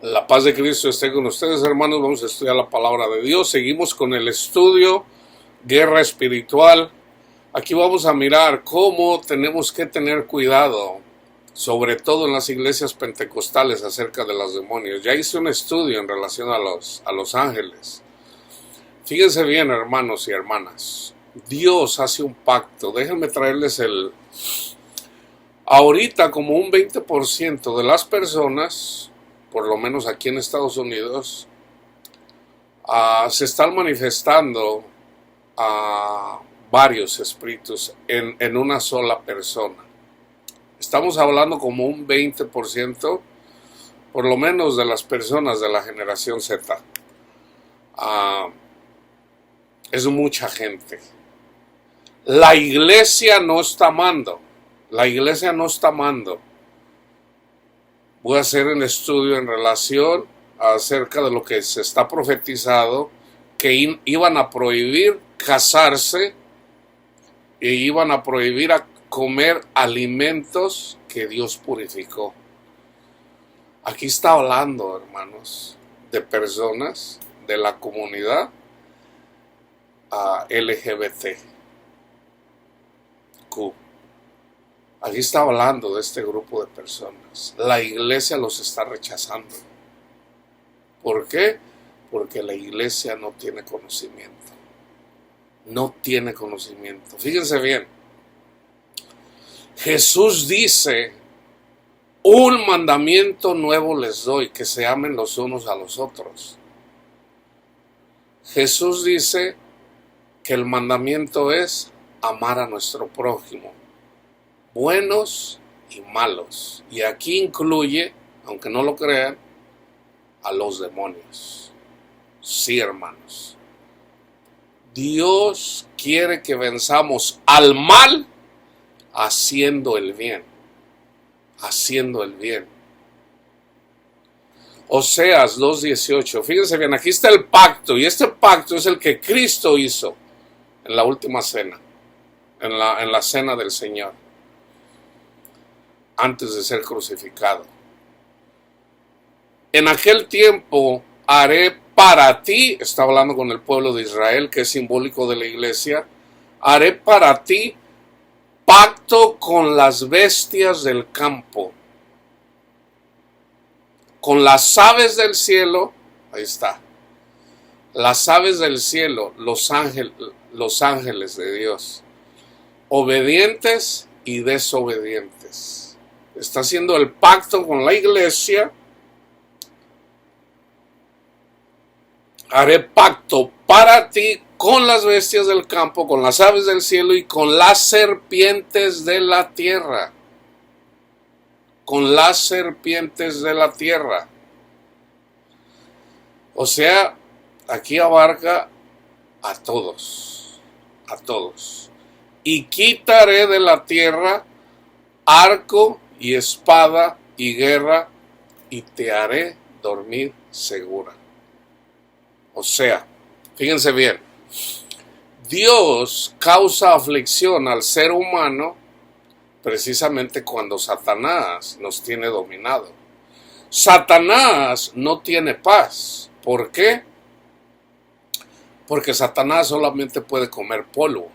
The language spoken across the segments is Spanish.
La paz de Cristo esté con ustedes, hermanos. Vamos a estudiar la palabra de Dios. Seguimos con el estudio Guerra Espiritual. Aquí vamos a mirar cómo tenemos que tener cuidado, sobre todo en las iglesias pentecostales, acerca de los demonios. Ya hice un estudio en relación a los ángeles. Fíjense bien, hermanos y hermanas. Dios hace un pacto. Déjenme traerles ahorita como un 20% de las personas, por lo menos aquí en Estados Unidos, se están manifestando varios espíritus en una sola persona. Estamos hablando como un 20%, por lo menos, de las personas de la generación Z. Es mucha gente. La iglesia no está amando. La iglesia no está amando. Voy a hacer un estudio en relación acerca de lo que se está profetizado, que iban a prohibir casarse e iban a prohibir a comer alimentos que Dios purificó. Aquí está hablando, hermanos, de personas de la comunidad LGBTQ. Aquí está hablando de este grupo de personas. La iglesia los está rechazando. ¿Por qué? Porque la iglesia no tiene conocimiento. No tiene conocimiento. Fíjense bien. Jesús dice: un mandamiento nuevo les doy, que se amen los unos a los otros. Jesús dice que el mandamiento es amar a nuestro prójimo, buenos y malos. Y aquí incluye, aunque no lo crean, a los demonios. Sí, hermanos. Dios quiere que venzamos al mal haciendo el bien. Haciendo el bien. Oseas 2:18. Fíjense bien, aquí está el pacto. Y este pacto es el que Cristo hizo en la última cena. En la cena del Señor. Antes de ser crucificado. En aquel tiempo haré para ti, está hablando con el pueblo de Israel, que es simbólico de la iglesia, haré para ti pacto con las bestias del campo, con las aves del cielo. Ahí está, las aves del cielo, los ángeles de Dios, obedientes y desobedientes. Está haciendo el pacto con la iglesia. Haré pacto para ti con las bestias del campo, con las aves del cielo y con las serpientes de la tierra. Con las serpientes de la tierra. O sea, aquí abarca a todos. A todos. Y quitaré de la tierra arco y espada y guerra, y te haré dormir segura. O sea, fíjense bien, Dios causa aflicción al ser humano precisamente cuando Satanás nos tiene dominado. Satanás no tiene paz. ¿Por qué? Porque Satanás solamente puede comer polvo.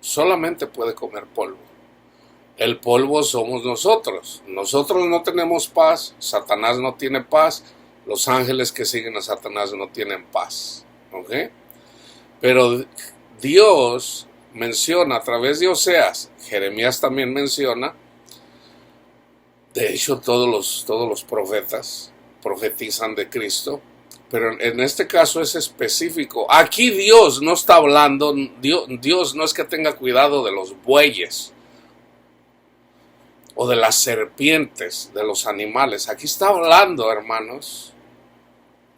Solamente puede comer polvo. El polvo somos nosotros. Nosotros no tenemos paz. Satanás no tiene paz. Los ángeles que siguen a Satanás no tienen paz. ¿Ok? Pero Dios menciona a través de Oseas, Jeremías también menciona, de hecho todos los profetas profetizan de Cristo, pero en este caso es específico. Aquí Dios no está hablando, Dios no es que tenga cuidado de los bueyes o de las serpientes, de los animales. Aquí está hablando, hermanos,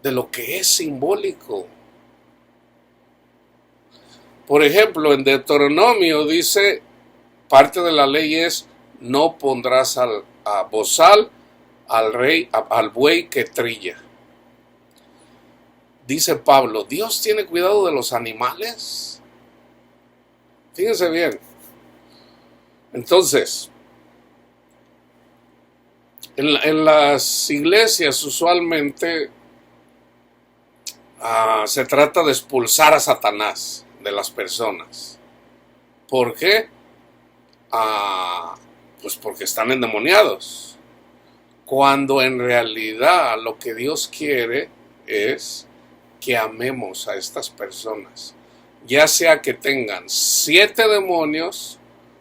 de lo que es simbólico. Por ejemplo, en Deuteronomio dice, parte de la ley es: no pondrás a bozal al buey que trilla. Dice Pablo, ¿Dios tiene cuidado de los animales? Fíjense bien. Entonces, En las iglesias usualmente se trata de expulsar a Satanás de las personas. ¿Por qué? Pues porque están endemoniados. Cuando en realidad lo que Dios quiere es que amemos a estas personas. Ya sea que tengan 7 demonios,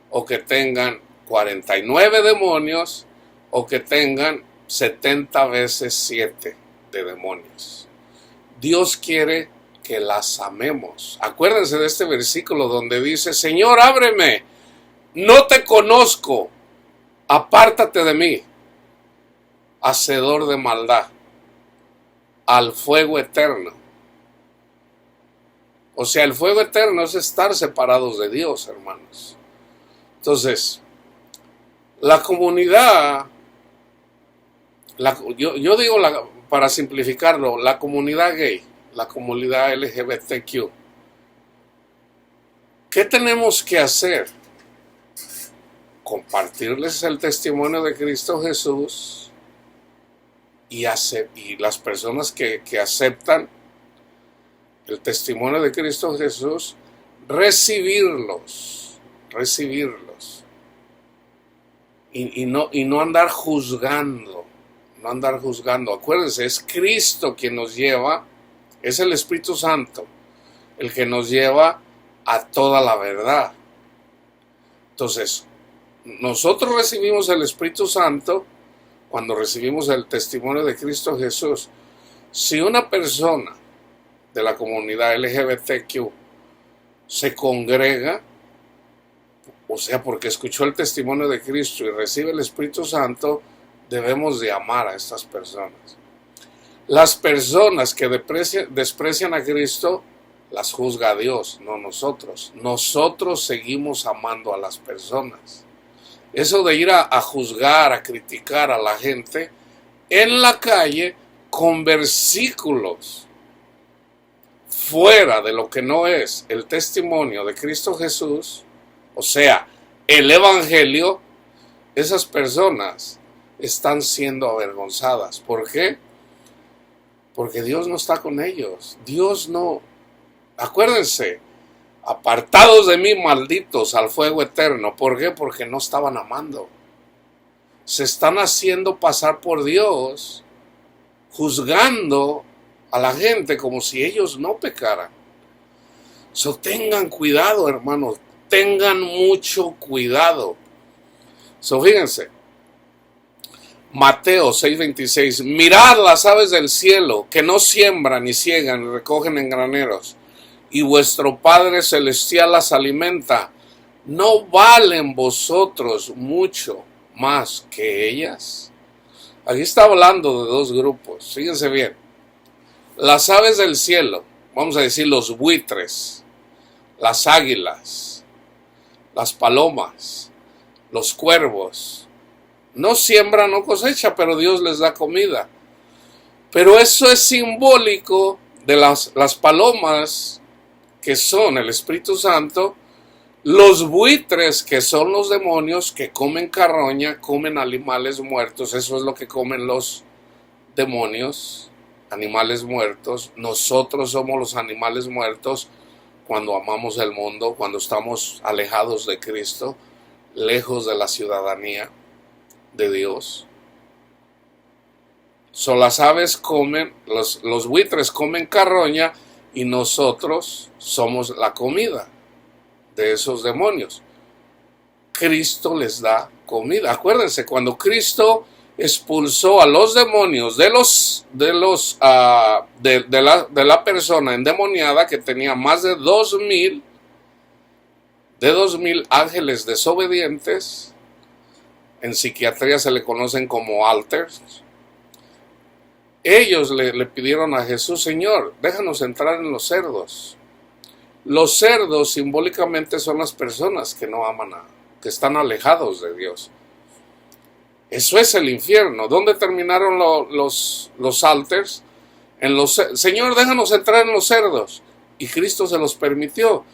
o que tengan 49 demonios, o que tengan 70 veces 7 de demonios. Dios quiere que las amemos. Acuérdense de este versículo donde dice: Señor, ábreme, no te conozco, apártate de mí, hacedor de maldad, al fuego eterno. O sea, el fuego eterno es estar separados de Dios, hermanos. Entonces, la comunidad, yo digo, para simplificarlo, la comunidad gay, la comunidad LGBTQ, ¿qué tenemos que hacer? Compartirles el testimonio de Cristo Jesús y las personas que aceptan el testimonio de Cristo Jesús, recibirlos y no andar juzgando, Acuérdense, es Cristo quien nos lleva, es el Espíritu Santo el que nos lleva a toda la verdad. Entonces, nosotros recibimos el Espíritu Santo cuando recibimos el testimonio de Cristo Jesús. Si una persona de la comunidad LGBTQ se congrega, o sea, porque escuchó el testimonio de Cristo y recibe el Espíritu Santo, debemos de amar a estas personas. Las personas que desprecian a Cristo, las juzga Dios, no nosotros. Nosotros seguimos amando a las personas. Eso de ir a juzgar, a criticar a la gente en la calle con versículos fuera de lo que no es el testimonio de Cristo Jesús, o sea, el Evangelio, esas personas están siendo avergonzadas. ¿Por qué? Porque Dios no está con ellos. Dios no. Acuérdense, apartados de mí, malditos, al fuego eterno. ¿Por qué? Porque no estaban amando. Se están haciendo pasar por Dios, juzgando a la gente como si ellos no pecaran. Tengan cuidado, hermanos, tengan mucho cuidado. Fíjense, Mateo 6:26, mirad las aves del cielo, que no siembran ni ciegan ni recogen en graneros, y vuestro Padre Celestial las alimenta. ¿No valen vosotros mucho más que ellas? Aquí está hablando de dos grupos, fíjense bien. Las aves del cielo, vamos a decir los buitres, las águilas, las palomas, los cuervos, no siembran, no cosechan, pero Dios les da comida. Pero eso es simbólico de las palomas, que son el Espíritu Santo, los buitres, que son los demonios, que comen carroña, comen animales muertos. Eso es lo que comen los demonios, animales muertos. Nosotros somos los animales muertos cuando amamos el mundo, cuando estamos alejados de Cristo, lejos de la ciudadanía de Dios. Las aves comen, los buitres comen carroña, y nosotros somos la comida de esos demonios. Cristo les da comida. Acuérdense, cuando Cristo expulsó a los demonios de la persona endemoniada, que tenía más de 2,000 ángeles desobedientes, en psiquiatría se le conocen como alters. Ellos le pidieron a Jesús: Señor, déjanos entrar en los cerdos. Los cerdos simbólicamente son las personas que no aman que están alejados de Dios. Eso es el infierno. ¿Dónde terminaron los alters? Señor, déjanos entrar en los cerdos. Y Cristo se los permitió.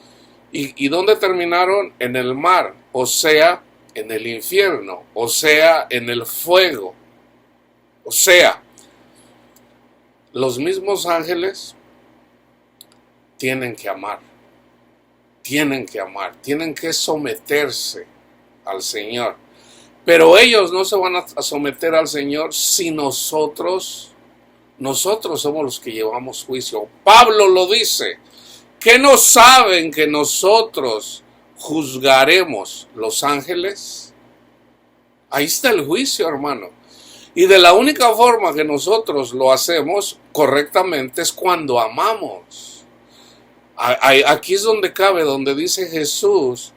¿Y dónde terminaron? En el mar, o sea, en el infierno, o sea, en el fuego O sea, los mismos ángeles tienen que amar, tienen que someterse al Señor. Pero ellos no se van a someter al Señor si nosotros somos los que llevamos juicio. Pablo lo dice, ¿que no saben que nosotros juzgaremos los ángeles? Ahí está el juicio, hermano. Y de la única forma que nosotros lo hacemos correctamente es cuando amamos. Aquí es donde cabe, donde dice Jesús,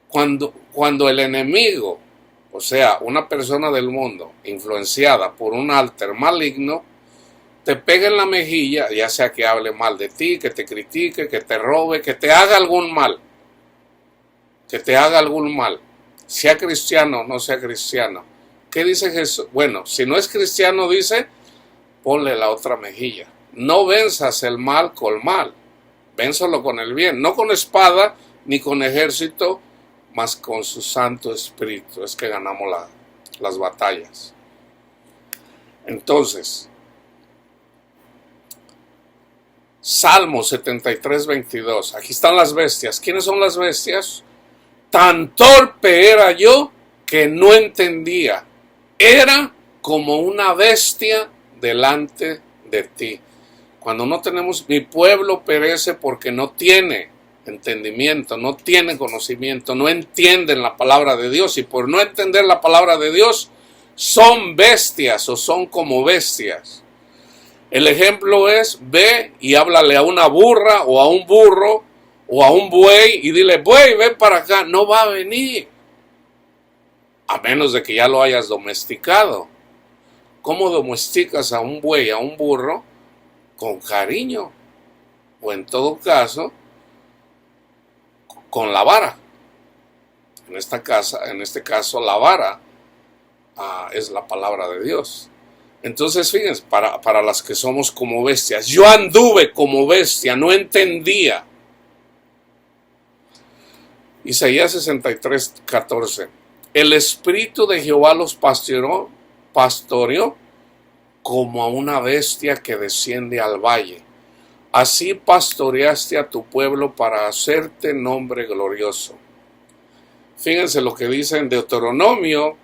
cuando el enemigo, o sea, una persona del mundo influenciada por un alter maligno, te pega en la mejilla, ya sea que hable mal de ti, que te critique, que te robe, que te haga algún mal, sea cristiano o no sea cristiano. ¿Qué dice Jesús? Bueno, si no es cristiano, dice, ponle la otra mejilla. No venzas el mal con mal, vénsalo con el bien, no con espada ni con ejército, mas con su Santo Espíritu es que ganamos las batallas. Entonces, Salmo 73, 22. Aquí están las bestias. ¿Quiénes son las bestias? Tan torpe era yo que no entendía. Era como una bestia delante de ti. Cuando no tenemos, mi pueblo perece porque no tiene entendimiento, no tiene conocimiento, no entienden la palabra de Dios, y por no entender la palabra de Dios son bestias o son como bestias. El ejemplo es, ve y háblale a una burra o a un burro o a un buey y dile, buey, ven para acá. No va a venir, a menos de que ya lo hayas domesticado. ¿Cómo domesticas a un buey, a un burro? Con cariño, o en todo caso, con la vara. En este caso, la vara es la palabra de Dios. Entonces, fíjense, para las que somos como bestias, yo anduve como bestia, no entendía. Isaías 63, 14. El Espíritu de Jehová los pastoreó como a una bestia que desciende al valle. Así pastoreaste a tu pueblo para hacerte nombre glorioso. Fíjense lo que dice en Deuteronomio.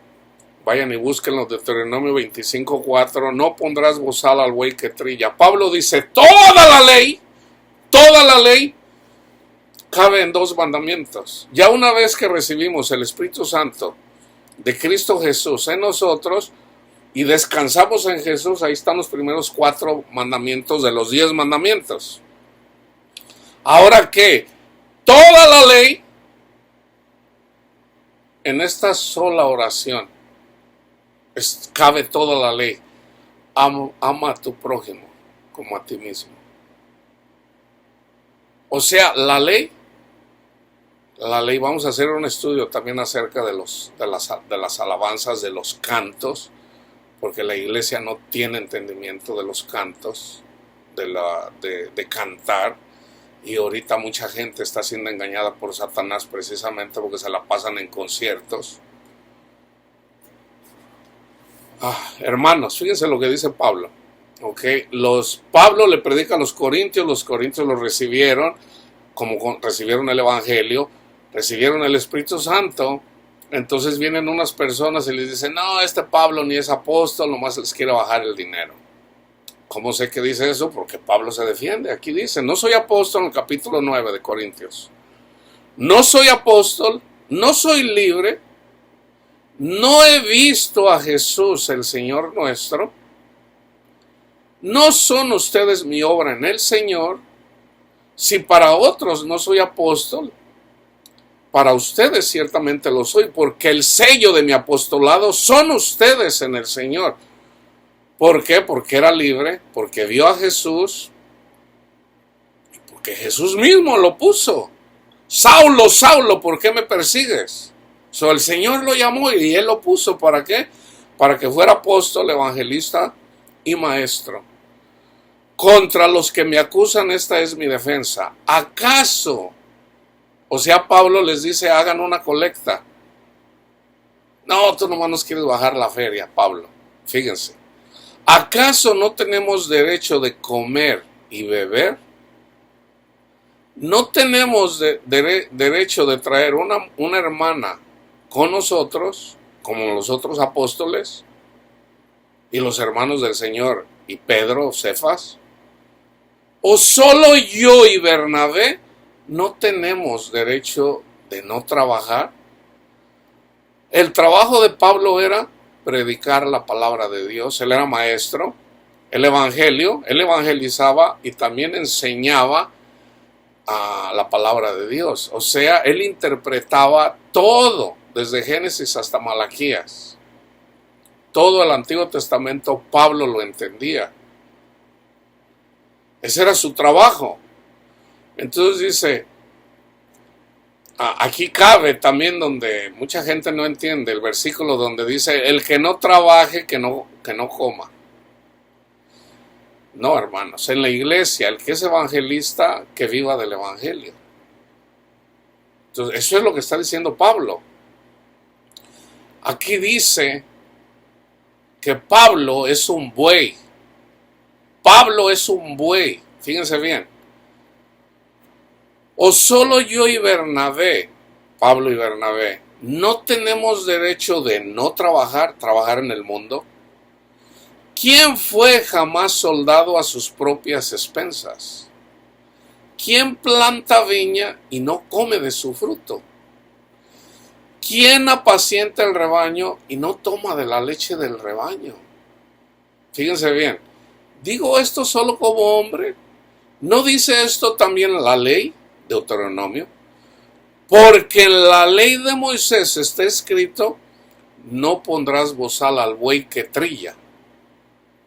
Vayan y búsquenlo, Deuteronomio 25:4. No pondrás bozal al buey que trilla. Pablo dice, toda la ley cabe en 2 mandamientos. Ya una vez que recibimos el Espíritu Santo de Cristo Jesús en nosotros y descansamos en Jesús, ahí están los primeros 4 mandamientos de los 10 mandamientos. Ahora que toda la ley en esta sola oración, cabe toda la ley. Ama a tu prójimo como a ti mismo. O sea, la ley, vamos a hacer un estudio también acerca de las alabanzas, de los cantos, porque la iglesia no tiene entendimiento de los cantos, de cantar, y ahorita mucha gente está siendo engañada por Satanás precisamente porque se la pasan en conciertos. Hermanos, fíjense lo que dice Pablo. Pablo le predica a los corintios lo recibieron, como recibieron el Evangelio, recibieron el Espíritu Santo. Entonces vienen unas personas y les dicen, no, este Pablo ni es apóstol, nomás les quiere bajar el dinero. ¿Cómo sé que dice eso? Porque Pablo se defiende. Aquí dice, no soy apóstol, en el capítulo 9 de Corintios. No soy apóstol, no soy libre, no he visto a Jesús el Señor nuestro. ¿No son ustedes mi obra en el Señor? Si para otros no soy apóstol, para ustedes ciertamente lo soy, porque el sello de mi apostolado son ustedes en el Señor. ¿Por qué? Porque era libre, porque vio a Jesús, y porque Jesús mismo lo puso. Saulo, Saulo, ¿por qué me persigues? El Señor lo llamó y Él lo puso. ¿Para qué? Para que fuera apóstol, evangelista y maestro. Contra los que me acusan, esta es mi defensa. ¿Acaso? O sea, Pablo les dice, hagan una colecta. No, tú nomás nos quieres bajar la feria, Pablo. Fíjense. ¿Acaso no tenemos derecho de comer y beber? ¿No tenemos derecho de traer una hermana con nosotros, como los otros apóstoles y los hermanos del Señor y Pedro, Cefas? ¿O solo yo y Bernabé no tenemos derecho de no trabajar? El trabajo de Pablo era predicar la palabra de Dios. Él era maestro, el evangelio, él evangelizaba y también enseñaba a la palabra de Dios. O sea, él interpretaba todo, desde Génesis hasta Malaquías. Todo el Antiguo Testamento Pablo lo entendía. Ese era su trabajo. Entonces dice, aquí cabe también donde mucha gente no entiende el versículo donde dice, el que no trabaje, que no coma. No, hermanos, en la iglesia, el que es evangelista, que viva del evangelio. Entonces, eso es lo que está diciendo Pablo. Aquí dice que Pablo es un buey. Pablo es un buey, fíjense bien. ¿O solo yo y Bernabé, Pablo y Bernabé, no tenemos derecho de no trabajar en el mundo? ¿Quién fue jamás soldado a sus propias expensas? ¿Quién planta viña y no come de su fruto? ¿Quién apacienta el rebaño y no toma de la leche del rebaño? Fíjense bien, digo esto solo como hombre. ¿No dice esto también la ley? Deuteronomio. Porque en la ley de Moisés está escrito, no pondrás bozal al buey que trilla.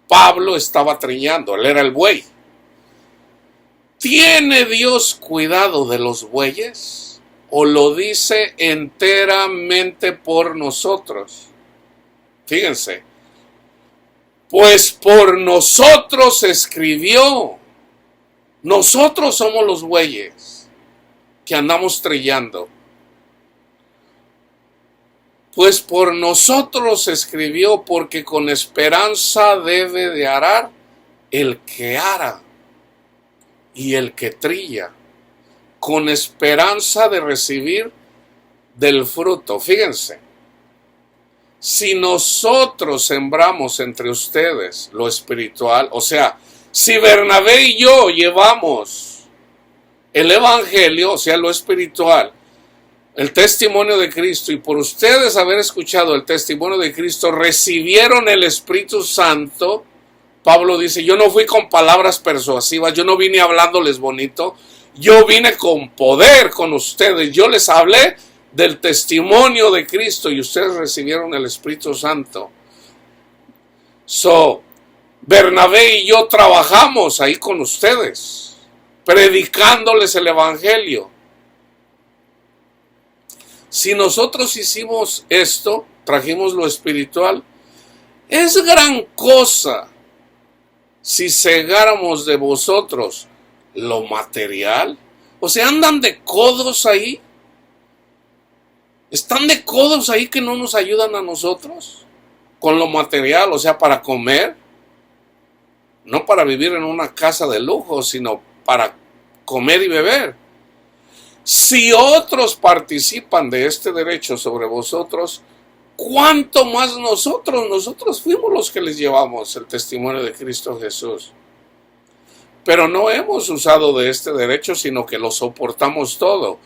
Pablo estaba trillando, él era el buey. ¿Tiene Dios cuidado de los bueyes? ¿O lo dice enteramente por nosotros? Fíjense, pues por nosotros escribió. Nosotros somos los bueyes que andamos trillando. Pues por nosotros escribió, porque con esperanza debe de arar el que ara y el que trilla, con esperanza de recibir del fruto. Fíjense, si nosotros sembramos entre ustedes lo espiritual, o sea, si Bernabé y yo llevamos el evangelio, o sea, lo espiritual, el testimonio de Cristo, y por ustedes haber escuchado el testimonio de Cristo, recibieron el Espíritu Santo. Pablo dice, yo no fui con palabras persuasivas, yo no vine hablándoles bonito, yo vine con poder con ustedes, yo les hablé del testimonio de Cristo y ustedes recibieron el Espíritu Santo. Bernabé y yo trabajamos ahí con ustedes, predicándoles el evangelio. Si nosotros hicimos esto, trajimos lo espiritual, es gran cosa si cegáramos de vosotros lo material. O sea, andan de codos ahí. Están de codos ahí que no nos ayudan a nosotros con lo material, o sea, para comer. No para vivir en una casa de lujo, sino para comer y beber. Si otros participan de este derecho sobre vosotros, ¿cuánto más nosotros? Nosotros fuimos los que les llevamos el testimonio de Cristo Jesús. Pero no hemos usado de este derecho, sino que lo soportamos todo,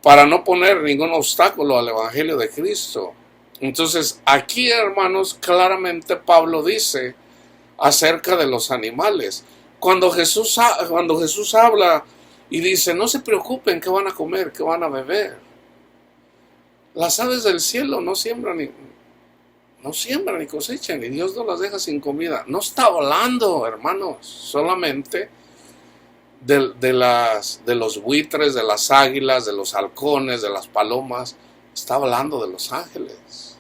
para no poner ningún obstáculo al evangelio de Cristo. Entonces, aquí, hermanos, claramente Pablo dice acerca de los animales. Cuando Jesús habla y dice, no se preocupen qué van a comer, qué van a beber. Las aves del cielo no siembran ni cosechan, y Dios no las deja sin comida. No está hablando, hermanos, solamente de los buitres, de las águilas, de los halcones, de las palomas. Está hablando de los ángeles.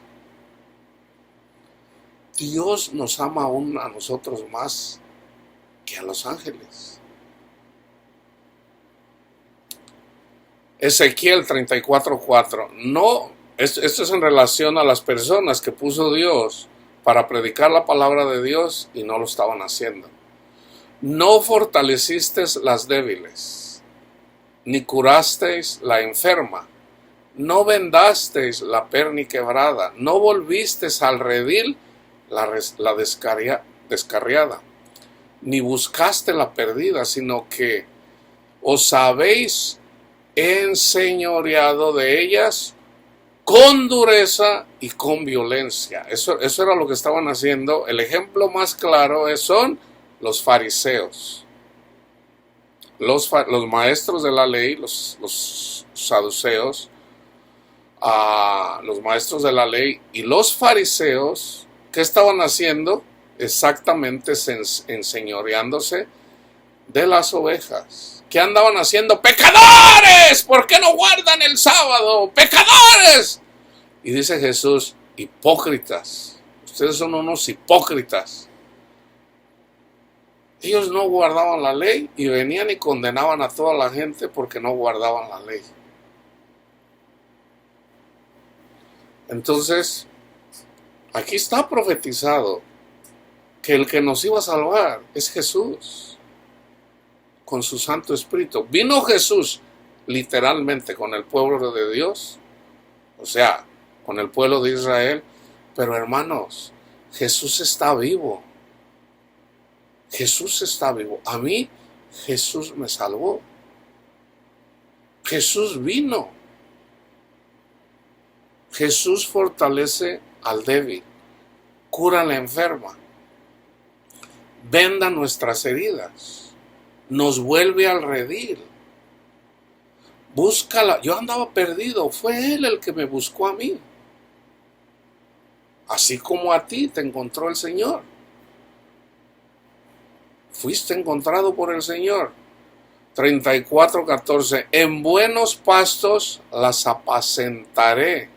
Dios nos ama aún a nosotros más que a los ángeles. Ezequiel 34:4. No, esto es en relación a las personas que puso Dios para predicar la palabra de Dios y no lo estaban haciendo. No fortalecisteis las débiles, ni curasteis la enferma, no vendasteis la perni quebrada, no volvisteis al redil la descarriada, ni buscaste la perdida, sino que os habéis enseñoreado de ellas con dureza y con violencia. Eso era lo que estaban haciendo. El ejemplo más claro son los fariseos, los maestros de la ley, los saduceos, los maestros de la ley y los fariseos. ¿Qué estaban haciendo? Exactamente enseñoreándose de las ovejas. ¿Qué andaban haciendo? ¡Pecadores! ¿Por qué no guardan el sábado? ¡Pecadores! Y dice Jesús, hipócritas. Ustedes son unos hipócritas. Ellos no guardaban la ley y venían y condenaban a toda la gente porque no guardaban la ley. Entonces, aquí está profetizado que el que nos iba a salvar es Jesús, con su Santo Espíritu. Vino Jesús literalmente con el pueblo de Dios, o sea, con el pueblo de Israel, pero hermanos, Jesús está vivo. Jesús está vivo. A mí, Jesús me salvó. Jesús vino. Jesús fortalece al débil, cura a la enferma, venda nuestras heridas, nos vuelve al redil. Búscala. Yo andaba perdido, fue Él el que me buscó a mí. Así como a ti te encontró el Señor. Fuiste encontrado por el Señor. 34:14. En buenos pastos las apacentaré.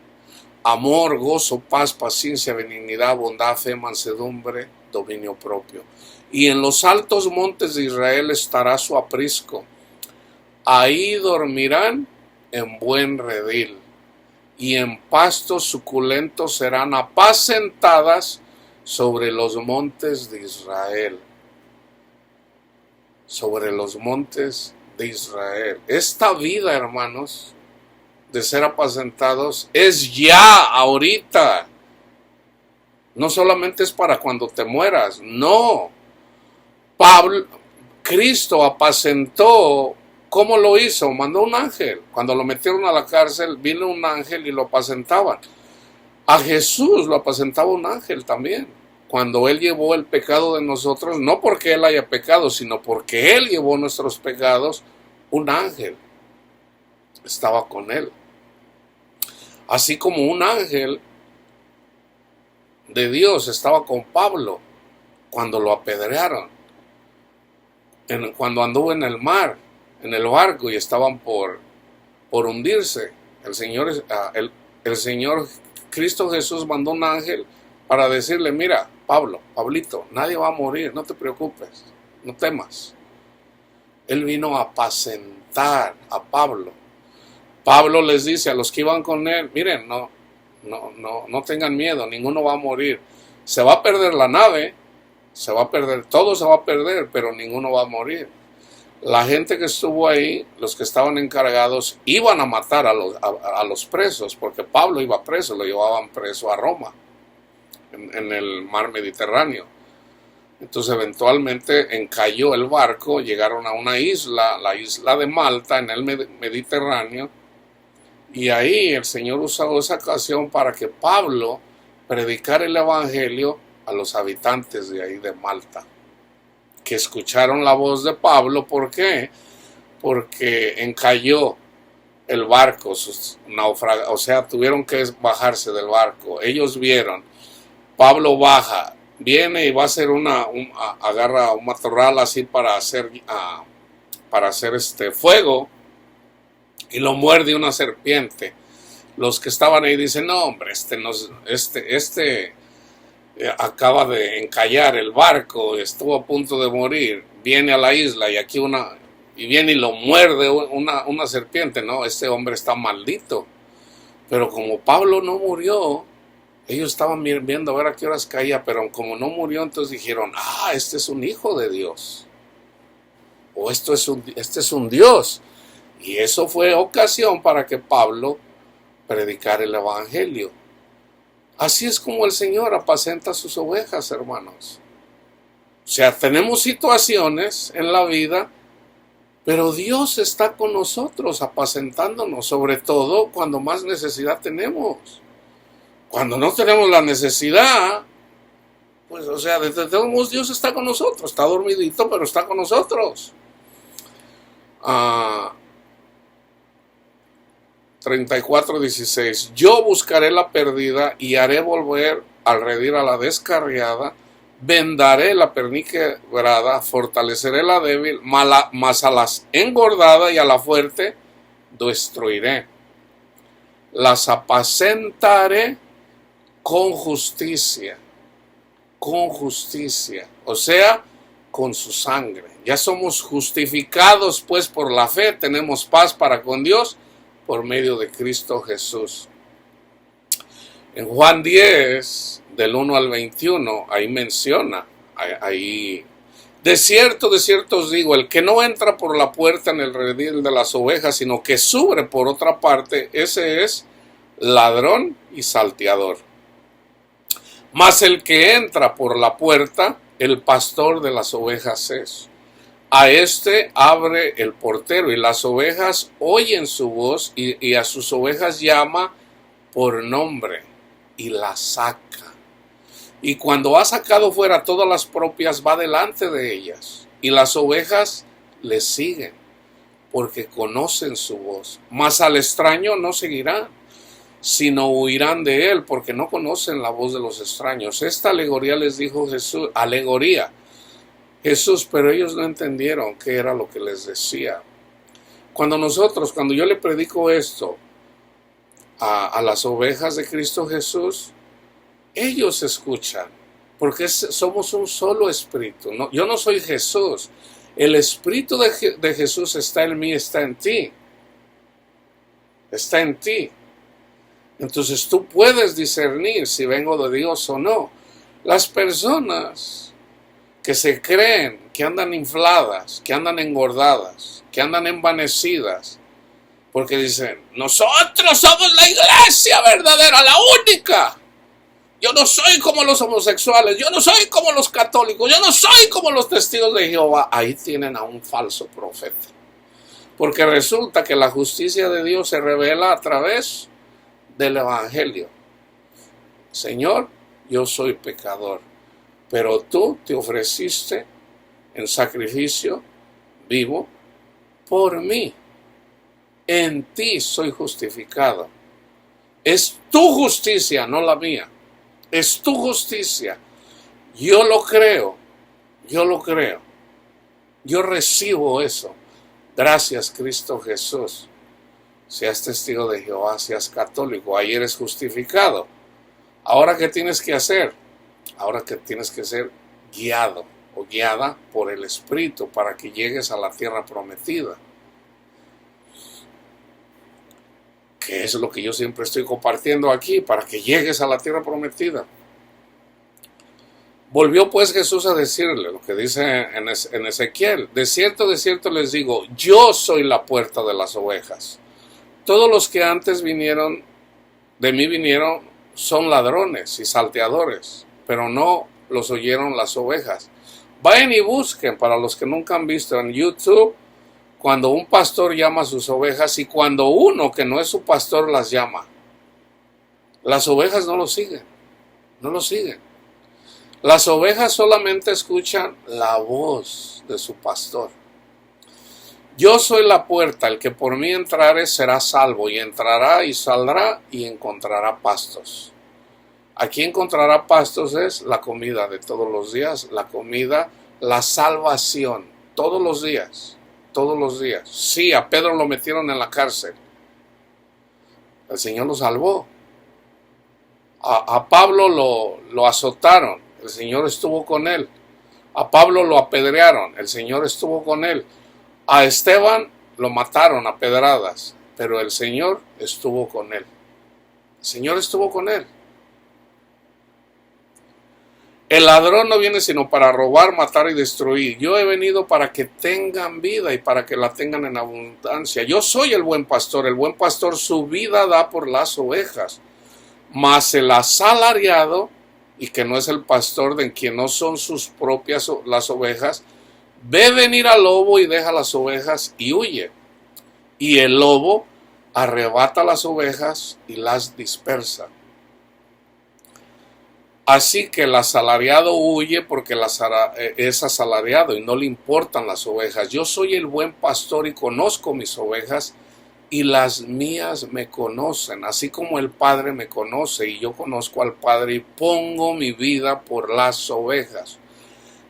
Amor, gozo, paz, paciencia, benignidad, bondad, fe, mansedumbre, dominio propio. Y en los altos montes de Israel estará su aprisco. Ahí dormirán en buen redil, y en pastos suculentos serán apacentadas sobre los montes de Israel. Sobre los montes de Israel. Esta vida, hermanos, de ser apacentados es ya, ahorita. No solamente es para cuando te mueras, no. Cristo apacentó. ¿Cómo lo hizo? Mandó un ángel. Cuando lo metieron a la cárcel, vino un ángel y lo apacentaban. A Jesús lo apacentaba un ángel también. Cuando Él llevó el pecado de nosotros, no porque Él haya pecado, sino porque Él llevó nuestros pecados, un ángel estaba con Él. Así como un ángel de Dios estaba con Pablo cuando lo apedrearon, cuando anduvo en el mar, en el barco y estaban por hundirse. El Señor Cristo Jesús mandó un ángel para decirle: mira, Pablito, nadie va a morir, no te preocupes, no temas. Él vino a apacentar a Pablo. Pablo les dice a los que iban con él: miren, no tengan miedo, ninguno va a morir. Se va a perder la nave, se va a perder, todo se va a perder, pero ninguno va a morir. La gente que estuvo ahí, los que estaban encargados, iban a matar a los presos, porque Pablo iba preso, lo llevaban preso a Roma, en el mar Mediterráneo. Entonces eventualmente encalló el barco, llegaron a una isla, la isla de Malta, en el Mediterráneo, y ahí el Señor usó esa ocasión para que Pablo predicara el evangelio a los habitantes de ahí de Malta, que escucharon la voz de Pablo. ¿Por qué? Porque encalló el barco, o sea, tuvieron que bajarse del barco. Ellos vieron, Pablo baja, viene y va a hacer agarra un matorral así para hacer fuego, y lo muerde una serpiente. Los que estaban ahí dicen: no, hombre, acaba de encallar el barco, estuvo a punto de morir, viene a la isla y aquí viene y lo muerde una serpiente. No, este hombre está maldito. Pero como Pablo no murió, Ellos estaban viendo a ver a qué horas caía, pero como no murió, entonces dijeron, este es un hijo de Dios. O este es un Dios. Y eso fue ocasión para que Pablo predicara el evangelio. Así es como el Señor apacenta sus ovejas, hermanos. O sea, tenemos situaciones en la vida, pero Dios está con nosotros apacentándonos, sobre todo cuando más necesidad tenemos. Cuando no tenemos la necesidad, pues, o sea, de todos modos Dios está con nosotros. Está dormidito, pero está con nosotros. 34:16. Yo buscaré la perdida y haré volver al redil a la descarriada. Vendaré la perniquebrada, fortaleceré la débil, mas a las engordada y a la fuerte destruiré. Las apacentaré con justicia, o sea, con su sangre. Ya somos justificados pues por la fe, tenemos paz para con Dios por medio de Cristo Jesús. En Juan 10, del 1 al 21, ahí menciona, de cierto os digo, el que no entra por la puerta en el redil de las ovejas, sino que sube por otra parte, ese es ladrón y salteador. Mas el que entra por la puerta, el pastor de las ovejas es. A este abre el portero, y las ovejas oyen su voz, y a sus ovejas llama por nombre y las saca. Y cuando ha sacado fuera todas las propias, va delante de ellas, y las ovejas le siguen, porque conocen su voz. Mas al extraño no seguirán, sino huirán de él, porque no conocen la voz de los extraños. Esta alegoría les dijo Jesús, pero ellos no entendieron qué era lo que les decía. Cuando yo le predico esto a las ovejas de Cristo Jesús, ellos escuchan, porque somos un solo espíritu. No, yo no soy Jesús. El espíritu de Jesús está en mí, está en ti. Está en ti. Entonces tú puedes discernir si vengo de Dios o no. Las personas que se creen, que andan infladas, que andan engordadas, que andan envanecidas, porque dicen, nosotros somos la iglesia verdadera, la única. Yo no soy como los homosexuales, yo no soy como los católicos, yo no soy como los testigos de Jehová. Ahí tienen a un falso profeta. Porque resulta que la justicia de Dios se revela a través del evangelio. Señor, yo soy pecador, pero tú te ofreciste en sacrificio vivo por mí. En ti soy justificado. Es tu justicia, no la mía. Es tu justicia. Yo lo creo. Yo recibo eso. Gracias, Cristo Jesús. Seas testigo de Jehová, seas católico, ahí eres justificado. Ahora, ¿qué tienes que hacer? Ahora que tienes que ser guiado o guiada por el Espíritu para que llegues a la tierra prometida. Que es lo que yo siempre estoy compartiendo aquí, para que llegues a la tierra prometida. Volvió pues Jesús a decirle lo que dice en Ezequiel. De cierto les digo, yo soy la puerta de las ovejas. Todos los que antes de mí vinieron, son ladrones y salteadores, pero no los oyeron las ovejas. Vayan y busquen, para los que nunca han visto en YouTube, cuando un pastor llama a sus ovejas y cuando uno que no es su pastor las llama. Las ovejas no lo siguen. Las ovejas solamente escuchan la voz de su pastor. Yo soy la puerta, el que por mí entrare será salvo, y entrará y saldrá y encontrará pastos. Aquí encontrará pastos es la comida de todos los días, la comida, la salvación, todos los días. Sí, a Pedro lo metieron en la cárcel. El Señor lo salvó. A Pablo lo azotaron, el Señor estuvo con él. A Pablo lo apedrearon, el Señor estuvo con él. A Esteban lo mataron a pedradas, pero el Señor estuvo con él. El Señor estuvo con él. El ladrón no viene sino para robar, matar y destruir. Yo he venido para que tengan vida y para que la tengan en abundancia. Yo soy el buen pastor su vida da por las ovejas. Mas el asalariado, y que no es el pastor, de quien no son sus propias las ovejas, ve venir al lobo y deja las ovejas y huye. Y el lobo arrebata las ovejas y las dispersa. Así que el asalariado huye porque es asalariado y no le importan las ovejas. Yo soy el buen pastor y conozco mis ovejas y las mías me conocen, así como el Padre me conoce y yo conozco al Padre y pongo mi vida por las ovejas.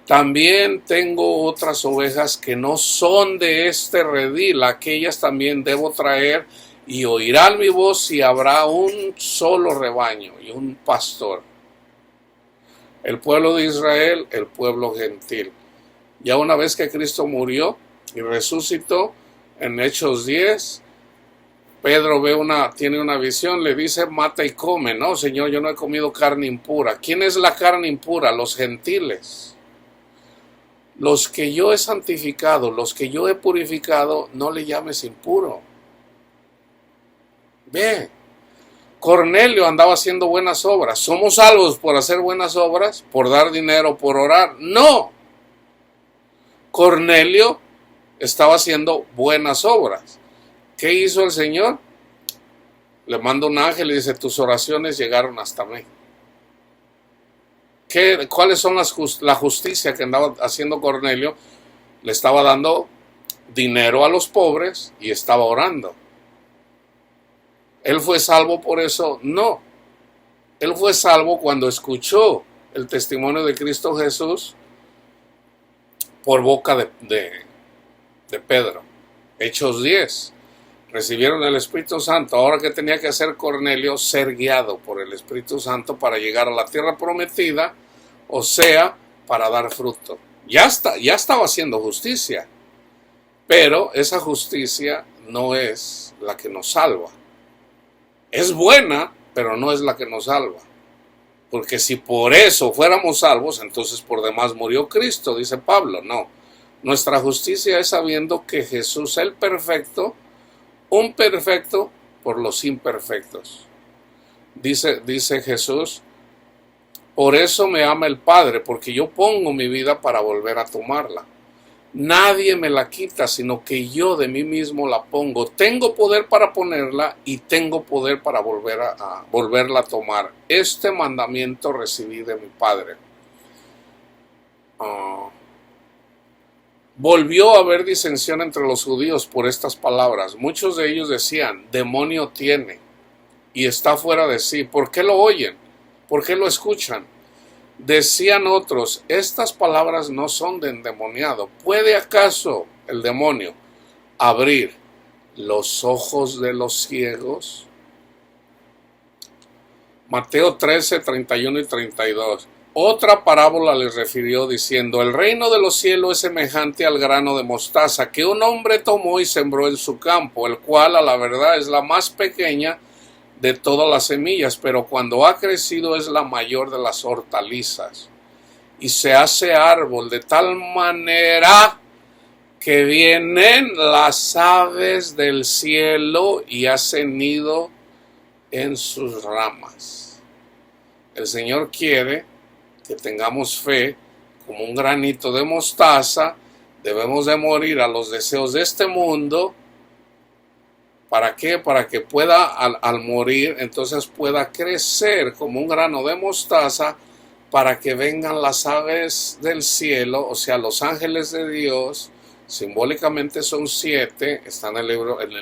También tengo otras ovejas que no son de este redil, aquellas también debo traer y oirán mi voz y habrá un solo rebaño y un pastor. El pueblo de Israel, el pueblo gentil. Ya una vez que Cristo murió y resucitó, en Hechos 10, Pedro tiene una visión, le dice, mata y come. No, Señor, yo no he comido carne impura. ¿Quién es la carne impura? Los gentiles. Los que yo he santificado, los que yo he purificado, no le llames impuro. Ve. Cornelio andaba haciendo buenas obras. ¿Somos salvos por hacer buenas obras? ¿Por dar dinero? ¿Por orar? No. Cornelio estaba haciendo buenas obras. ¿Qué hizo el Señor? Le manda un ángel y dice, tus oraciones llegaron hasta mí. ¿Cuáles son la justicia que andaba haciendo Cornelio? Le estaba dando dinero a los pobres y estaba orando. ¿Él fue salvo por eso? No. Él fue salvo cuando escuchó el testimonio de Cristo Jesús por boca de Pedro. Hechos 10. Recibieron el Espíritu Santo. Ahora, ¿qué tenía que hacer Cornelio? Ser guiado por el Espíritu Santo para llegar a la tierra prometida, o sea, para dar fruto. Ya estaba haciendo justicia, pero esa justicia no es la que nos salva. Es buena, pero no es la que nos salva. Porque si por eso fuéramos salvos, entonces por demás murió Cristo, dice Pablo. No, nuestra justicia es sabiendo que Jesús, el perfecto, un perfecto por los imperfectos. Dice Jesús, por eso me ama el Padre, porque yo pongo mi vida para volver a tomarla. Nadie me la quita, sino que yo de mí mismo la pongo. Tengo poder para ponerla y tengo poder para volverla a tomar. Este mandamiento recibí de mi Padre. Volvió a haber disensión entre los judíos por estas palabras. Muchos de ellos decían, demonio tiene y está fuera de sí. ¿Por qué lo oyen? ¿Por qué lo escuchan? Decían otros, estas palabras no son de endemoniado. ¿Puede acaso el demonio abrir los ojos de los ciegos? Mateo 13, 31 y 32. Otra parábola les refirió diciendo, el reino de los cielos es semejante al grano de mostaza que un hombre tomó y sembró en su campo, el cual a la verdad es la más pequeña de todas las semillas, pero cuando ha crecido es la mayor de las hortalizas y se hace árbol de tal manera que vienen las aves del cielo y hacen nido en sus ramas. El Señor quiere que tengamos fe como un granito de mostaza. Debemos de morir a los deseos de este mundo. ¿Para qué? Para que pueda, al morir, entonces pueda crecer como un grano de mostaza, para que vengan las aves del cielo, o sea, los ángeles de Dios. Simbólicamente son 7, está en el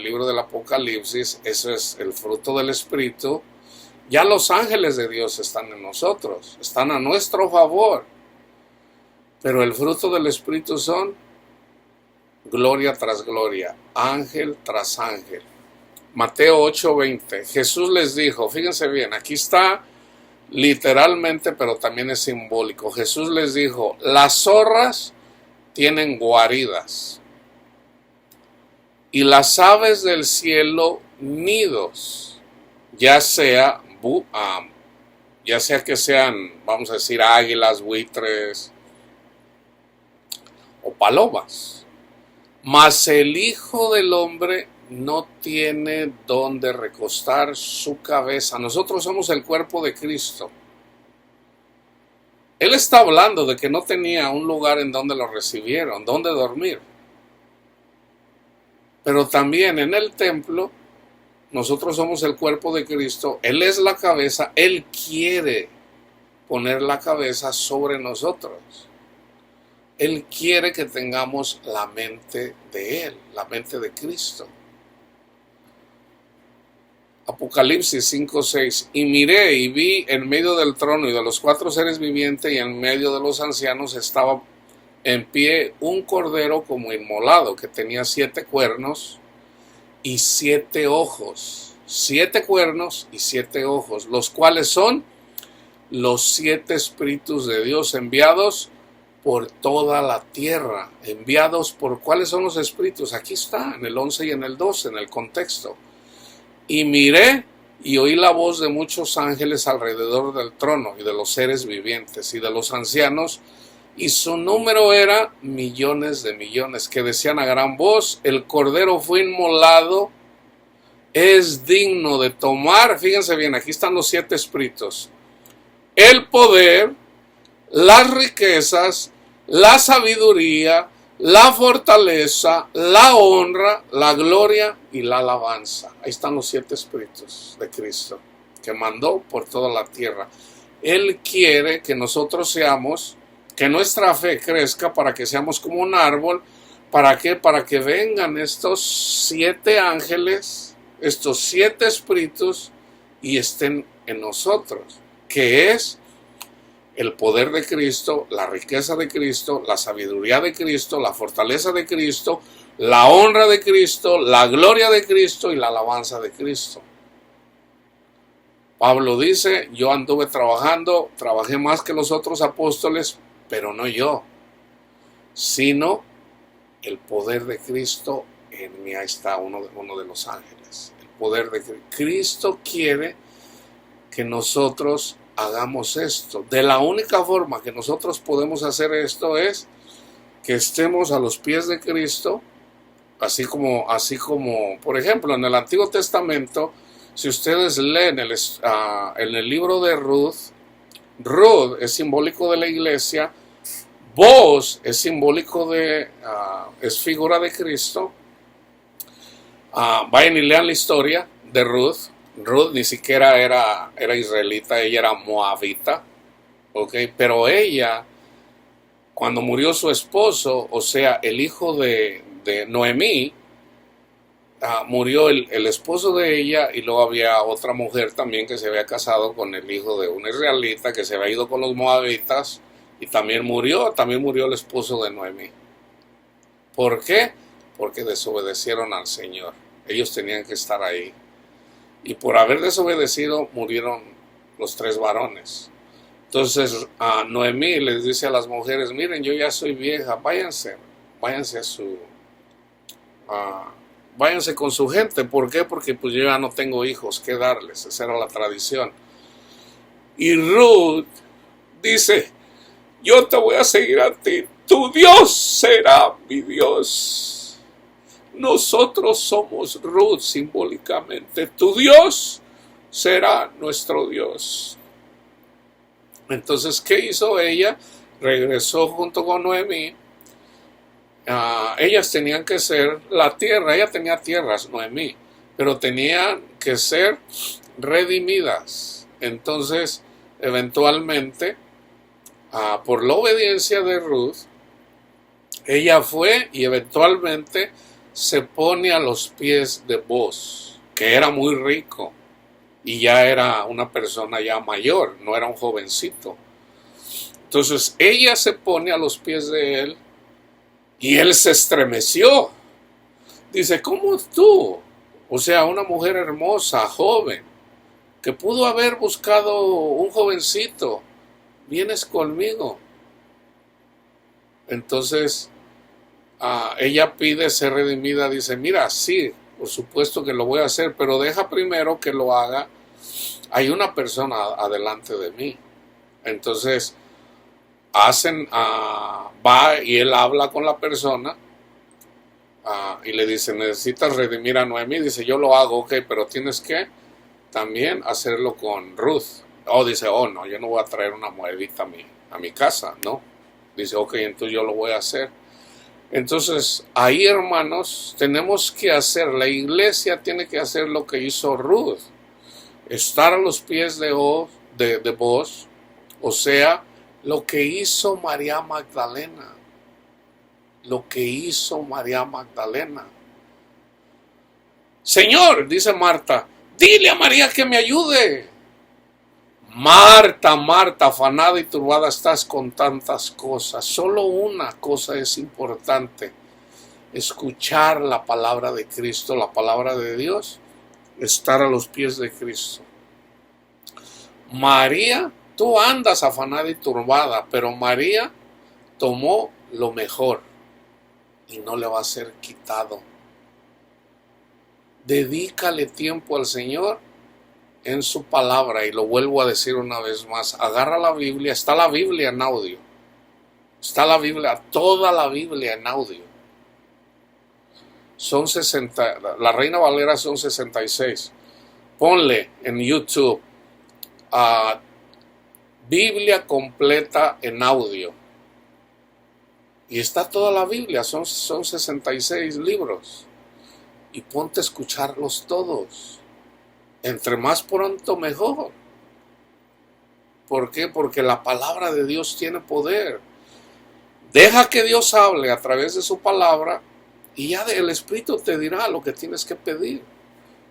libro del Apocalipsis. Eso es el fruto del Espíritu. Ya los ángeles de Dios están en nosotros, están a nuestro favor. Pero el fruto del Espíritu son gloria tras gloria, ángel tras ángel. Mateo 8:20. Jesús les dijo, fíjense bien, aquí está literalmente, pero también es simbólico. Jesús les dijo, las zorras tienen guaridas y las aves del cielo nidos, ya sea ya sea que sean, vamos a decir, águilas, buitres o palomas. Mas el Hijo del Hombre no tiene donde recostar su cabeza. Nosotros somos el cuerpo de Cristo. Él está hablando de que no tenía un lugar en donde lo recibieron, donde dormir. Pero también en el templo, nosotros somos el cuerpo de Cristo. Él es la cabeza. Él quiere poner la cabeza sobre nosotros. Él quiere que tengamos la mente de Él, la mente de Cristo. Apocalipsis 5:6. Y miré y vi en medio del trono y de los 4 seres vivientes y en medio de los ancianos estaba en pie un cordero como inmolado, que tenía 7 cuernos y 7 ojos. 7 cuernos y 7 ojos, los cuales son los 7 espíritus de Dios enviados por toda la tierra. Enviados por, ¿cuáles son los espíritus? Aquí está, en el 11 y en el 12, en el contexto. Y miré y oí la voz de muchos ángeles alrededor del trono y de los seres vivientes y de los ancianos, y su número era millones de millones, que decían a gran voz: el Cordero fue inmolado, es digno de tomar, fíjense bien, aquí están los 7 espíritus, el poder, las riquezas, la sabiduría, la fortaleza, la honra, la gloria y la alabanza. Ahí están los 7 espíritus de Cristo que mandó por toda la tierra. Él quiere que nosotros seamos, que nuestra fe crezca para que seamos como un árbol. ¿Para qué? Para que vengan estos 7 ángeles, estos 7 espíritus y estén en nosotros, que es el poder de Cristo, la riqueza de Cristo, la sabiduría de Cristo, la fortaleza de Cristo, la honra de Cristo, la gloria de Cristo y la alabanza de Cristo. Pablo dice: yo anduve trabajando, trabajé más que los otros apóstoles, pero no yo, sino el poder de Cristo en mí. Ahí está uno de los ángeles. El poder de Cristo quiere que nosotros hagamos esto. De la única forma que nosotros podemos hacer esto es que estemos a los pies de Cristo, así como por ejemplo en el Antiguo Testamento, si ustedes leen en el libro de Ruth, Ruth es simbólico de la iglesia, Boaz es simbólico es figura de Cristo. Vayan y lean la historia de Ruth. Ruth ni siquiera era israelita, ella era moabita, ¿okay? Pero ella, cuando murió su esposo, o sea, el hijo de Noemí, murió el esposo de ella, y luego había otra mujer también que se había casado con el hijo de un israelita que se había ido con los moabitas, y también murió el esposo de Noemí. ¿Por qué? Porque desobedecieron al Señor. Ellos tenían que estar ahí. Y por haber desobedecido murieron los 3 varones. Entonces Noemí les dice a las mujeres: miren, yo ya soy vieja, váyanse con su gente. ¿Por qué? Porque pues yo ya no tengo hijos que darles. Esa era la tradición. Y Ruth dice: yo te voy a seguir a ti, tu Dios será mi Dios. Nosotros somos Ruth simbólicamente. Tu Dios será nuestro Dios. Entonces, ¿qué hizo ella? Regresó junto con Noemí. Ellas tenían que ser la tierra. Ella tenía tierras, Noemí, pero tenían que ser redimidas. Entonces, eventualmente, por la obediencia de Ruth, ella fue y eventualmente se pone a los pies de Boaz, que era muy rico y ya era una persona ya mayor, no era un jovencito. Entonces ella se pone a los pies de él y él se estremeció. Dice: ¿cómo tú? O sea, una mujer hermosa, joven, que pudo haber buscado un jovencito, vienes conmigo. Entonces ella pide ser redimida. Dice: mira, sí, por supuesto que lo voy a hacer, pero deja primero que lo haga hay una persona adelante de mí. Entonces, va y él habla con la persona y le dice, necesitas redimir a Noemí. Dice, yo lo hago, ok, pero tienes que también hacerlo con Ruth. Dice, no, yo no voy a traer una moedita a mi casa, ¿no? Dice, ok, entonces yo lo voy a hacer. Entonces, ahí, hermanos, tenemos que hacer, la iglesia tiene que hacer lo que hizo Ruth, estar a los pies de vos, o sea, lo que hizo María Magdalena, Señor, dice Marta, dile a María que me ayude. Marta, Marta, afanada y turbada estás con tantas cosas. Solo una cosa es importante: escuchar la palabra de Cristo, la palabra de Dios, estar a los pies de Cristo. María, tú andas afanada y turbada, pero María tomó lo mejor y no le va a ser quitado. Dedícale tiempo al Señor en su palabra, y lo vuelvo a decir una vez más, agarra la Biblia, está la Biblia en audio, está la Biblia, toda la Biblia en audio. Son 60, la Reina Valera son 66. Ponle en YouTube Biblia completa en audio. Y está toda la Biblia, son 66 libros. Y ponte a escucharlos todos. Entre más pronto mejor. ¿Por qué? Porque la palabra de Dios tiene poder. Deja que Dios hable a través de su palabra y ya el Espíritu te dirá lo que tienes que pedir.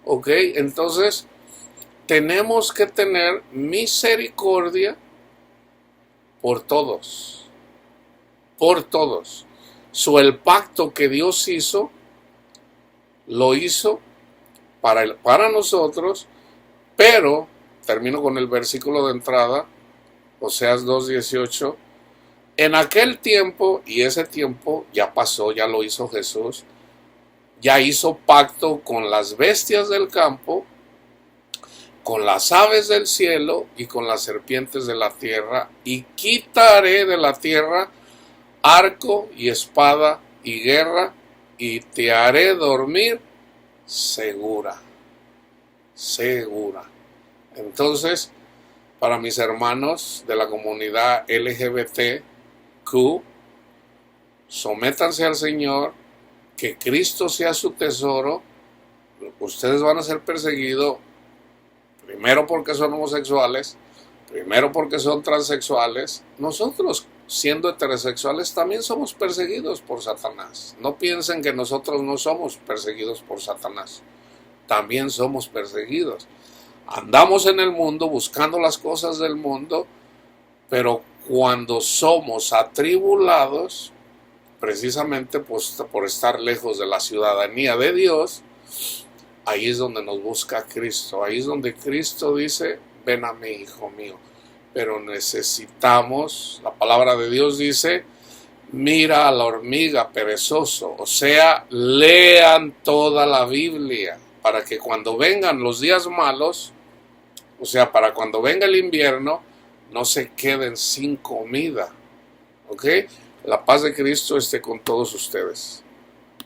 ¿Ok? Entonces, tenemos que tener misericordia por todos. Por todos. El pacto que Dios hizo, lo hizo para nosotros, pero, termino con el versículo de entrada, Oseas 2:18, en aquel tiempo, y ese tiempo ya pasó, ya lo hizo Jesús, ya hizo pacto con las bestias del campo, con las aves del cielo y con las serpientes de la tierra, y quitaré de la tierra arco y espada y guerra, y te haré dormir segura. Entonces, para mis hermanos de la comunidad LGBTQ, sométanse al Señor, que Cristo sea su tesoro. Ustedes van a ser perseguidos, primero porque son homosexuales, primero porque son transexuales. Nosotros, siendo heterosexuales, también somos perseguidos por Satanás. No piensen que nosotros no somos perseguidos por Satanás. También somos perseguidos. Andamos en el mundo buscando las cosas del mundo, pero cuando somos atribulados, precisamente por estar lejos de la ciudadanía de Dios, ahí es donde nos busca Cristo. Ahí es donde Cristo dice, ven a mí, hijo mío. Pero necesitamos, la palabra de Dios dice, mira a la hormiga, perezoso. O sea, lean toda la Biblia, para que cuando vengan los días malos, o sea, para cuando venga el invierno, no se queden sin comida. ¿Ok? La paz de Cristo esté con todos ustedes.